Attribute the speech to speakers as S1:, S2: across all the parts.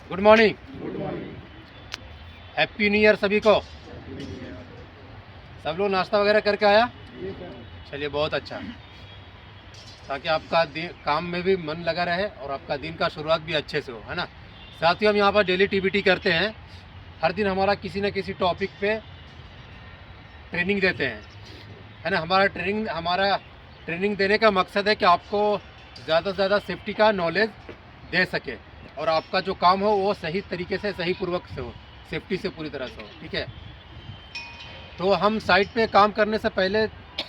S1: Good morning,
S2: good morning.
S1: Happy new year सभी को। सब लोग नाश्ता वगैरह करके आया?
S2: जी सर।
S1: चलिए बहुत अच्छा, ताकि आपका दिन काम में भी मन लगा रहे और आपका दिन का शुरुआत भी अच्छे से हो, है ना। साथियों, हम यहाँ पर डेली टीबीटी करते हैं। हर दिन हमारा किसी न किसी टॉपिक पे ट्रेनिंग देते हैं, है ना। हमारा ट्रेनिंग देने का मकसद है कि आपको ज़्यादा से ज़्यादा सेफ्टी का नॉलेज दे सके और आपका जो काम हो वो सही तरीके से, सही पूर्वक से हो, सेफ्टी से पूरी तरह से हो, ठीक है। तो हम साइट पे काम करने से पहले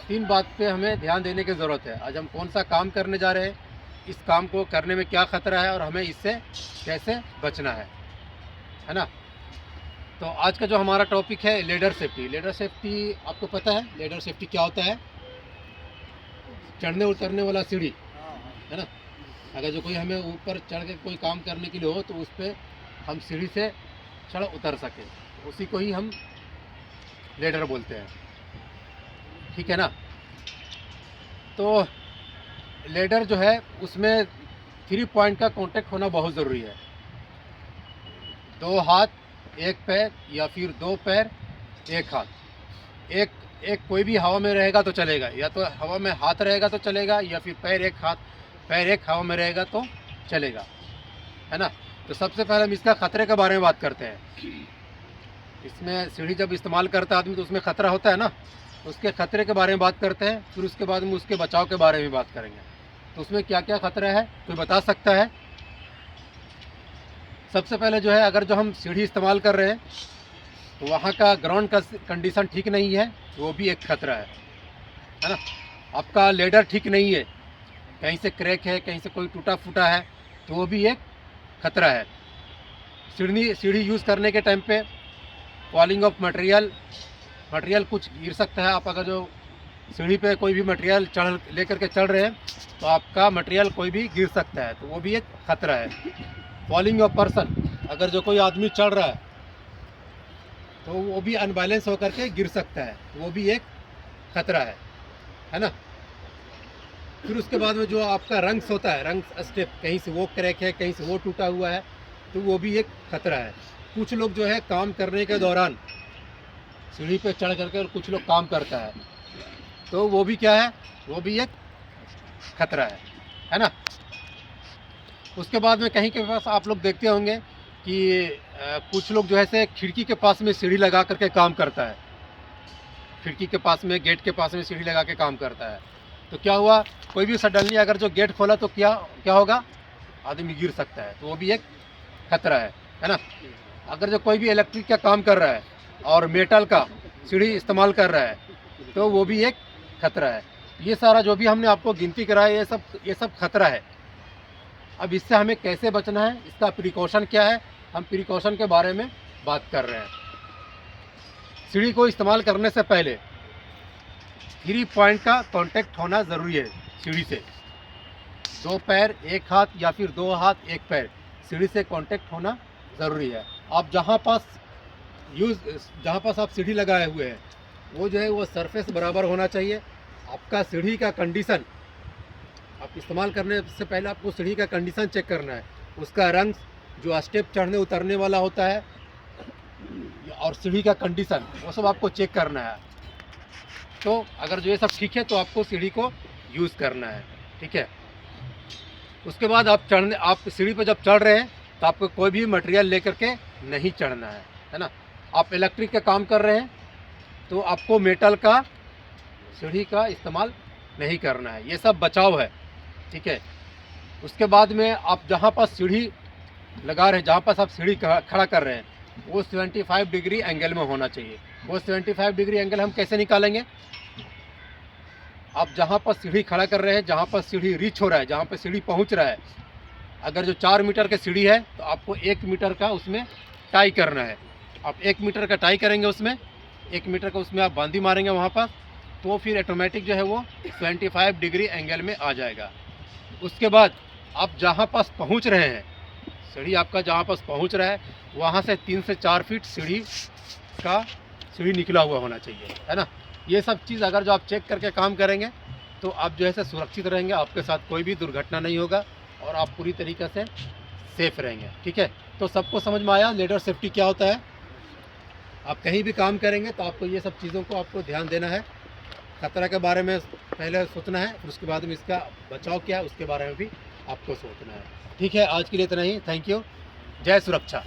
S1: 3 बात पे हमें ध्यान देने की ज़रूरत है। आज हम कौन सा काम करने जा रहे हैं, इस काम को करने में क्या ख़तरा है और हमें इससे कैसे बचना है ना। तो आज का जो हमारा टॉपिक है लेडर सेफ्टी। लेडर सेफ्टी आपको पता है लेडर सेफ्टी क्या होता है? चढ़ने उतरने वाला सीढ़ी, है ना। अगर जो कोई हमें ऊपर चढ़ के कोई काम करने के लिए हो तो उस पर हम सीढ़ी से चढ़ उतर सके, उसी को ही हम लेडर बोलते हैं, ठीक है ना। तो लेडर जो है उसमें 3 पॉइंट का कांटेक्ट होना बहुत ज़रूरी है। 2 हाथ 1 पैर या फिर 2 पैर 1 हाथ। एक एक कोई भी हवा में रहेगा तो चलेगा, या तो हवा में हाथ रहेगा तो चलेगा, या फिर पैर एक हवा में रहेगा तो चलेगा, है ना। तो सबसे पहले हम इसका ख़तरे के बारे में बात करते हैं। इसमें सीढ़ी जब इस्तेमाल करता है आदमी तो उसमें ख़तरा होता है ना, तो उसके ख़तरे के बारे में बात करते हैं। फिर उसके बाद में उसके बचाव के बारे में बात करेंगे। तो उसमें क्या क्या ख़तरा है कोई बता सकता है? सबसे पहले जो है, अगर जो हम सीढ़ी इस्तेमाल कर रहे हैं तो वहाँ का ग्राउंड का कंडीशन ठीक नहीं है, वो भी एक ख़तरा है ना। आपका लेडर ठीक नहीं है, कहीं से क्रैक है, कहीं से कोई टूटा फूटा है, तो वो भी एक ख़तरा है। सीढ़ी यूज़ करने के टाइम पे फॉलिंग ऑफ मटेरियल कुछ गिर सकता है। आप अगर जो सीढ़ी पे कोई भी मटेरियल लेकर के चढ़ रहे हैं तो आपका मटेरियल कोई भी गिर सकता है, तो वो भी एक ख़तरा है। फॉलिंग ऑफ पर्सन, अगर जो कोई आदमी चढ़ रहा है तो वो भी अनबैलेंस होकर के गिर सकता है, वो भी एक ख़तरा है ना। फिर उसके बाद में जो आपका रंग्स होता है, रंग्स स्टेप, कहीं से वो क्रैक है, कहीं से वो टूटा हुआ है, तो वो भी एक ख़तरा है। कुछ लोग जो है काम करने के दौरान सीढ़ी पे चढ़ करके और कुछ लोग काम करता है, तो वो भी क्या है, वो भी एक ख़तरा है ना। उसके बाद में कहीं के पास आप लोग देखते होंगे कि कुछ लोग जो है से खिड़की के पास में सीढ़ी लगा करके काम करता है। खिड़की के पास में, गेट के पास में सीढ़ी लगा के काम करता है, तो क्या हुआ, कोई भी सडनली अगर जो गेट खोला तो क्या होगा, आदमी गिर सकता है, तो वो भी एक ख़तरा है ना। अगर जो कोई भी इलेक्ट्रिक का काम कर रहा है और मेटल का सीढ़ी इस्तेमाल कर रहा है तो वो भी एक ख़तरा है। ये सारा जो भी हमने आपको गिनती कराया ये सब ख़तरा है। अब इससे हमें कैसे बचना है, इसका प्रिकॉशन क्या है, हम प्रिकॉशन के बारे में बात कर रहे हैं। सीढ़ी को इस्तेमाल करने से पहले 3 पॉइंट का कांटेक्ट होना ज़रूरी है सीढ़ी से। 2 पैर 1 हाथ या फिर 2 हाथ 1 पैर सीढ़ी से कांटेक्ट होना ज़रूरी है। आप जहाँ पास आप सीढ़ी लगाए हुए हैं वो जो है वो सरफेस बराबर होना चाहिए। आपका सीढ़ी का कंडीशन, आप इस्तेमाल करने से पहले आपको सीढ़ी का कंडीशन चेक करना है। उसका रंग, जो स्टेप चढ़ने उतरने वाला होता है, और सीढ़ी का कंडीशन, वो सब आपको चेक करना है। तो अगर जो ये सब ठीक है तो आपको सीढ़ी को यूज़ करना है, ठीक है। उसके बाद आप सीढ़ी पर जब चढ़ रहे हैं तो आपको कोई भी मटेरियल लेकर के नहीं चढ़ना है ना। आप इलेक्ट्रिक का काम कर रहे हैं तो आपको मेटल का सीढ़ी का इस्तेमाल नहीं करना है। ये सब बचाव है, ठीक है। उसके बाद में आप जहाँ पर सीढ़ी लगा रहे हैं, जहाँ पर आप सीढ़ी खड़ा कर रहे हैं, वो 75 डिग्री एंगल में होना चाहिए। वो 75 डिग्री एंगल हम कैसे निकालेंगे? आप जहाँ पर सीढ़ी खड़ा कर रहे हैं, जहाँ पर सीढ़ी रीच हो रहा है, जहाँ पर सीढ़ी पहुँच रहा है, अगर जो 4 मीटर की सीढ़ी है तो आपको 1 मीटर का उसमें टाई करना है। आप 1 मीटर का टाई करेंगे, उसमें 1 मीटर का उसमें आप बांदी मारेंगे वहाँ पर, तो फिर ऑटोमेटिक जो है वो 25 डिग्री एंगल में आ जाएगा। उसके बाद आप जहाँ पास पहुँच रहे हैं, सीढ़ी आपका जहाँ पास पहुँच रहा है वहाँ से 3 से 4 फीट सीढ़ी निकला हुआ होना चाहिए, है ना। ये सब चीज़ अगर जो आप चेक करके काम करेंगे तो आप जो है सुरक्षित रहेंगे, आपके साथ कोई भी दुर्घटना नहीं होगा और आप पूरी तरीके से सेफ रहेंगे। ठीक है, तो सबको समझ में आया लेडर सेफ्टी क्या होता है। आप कहीं भी काम करेंगे तो आपको ये सब चीज़ों को आपको ध्यान देना है। खतरा के बारे में पहले सोचना है, फिर उसके बाद में इसका बचाव क्या है उसके बारे में भी आपको सोचना है। ठीक है, आज के लिए इतना ही। Thank you. जय सुरक्षा।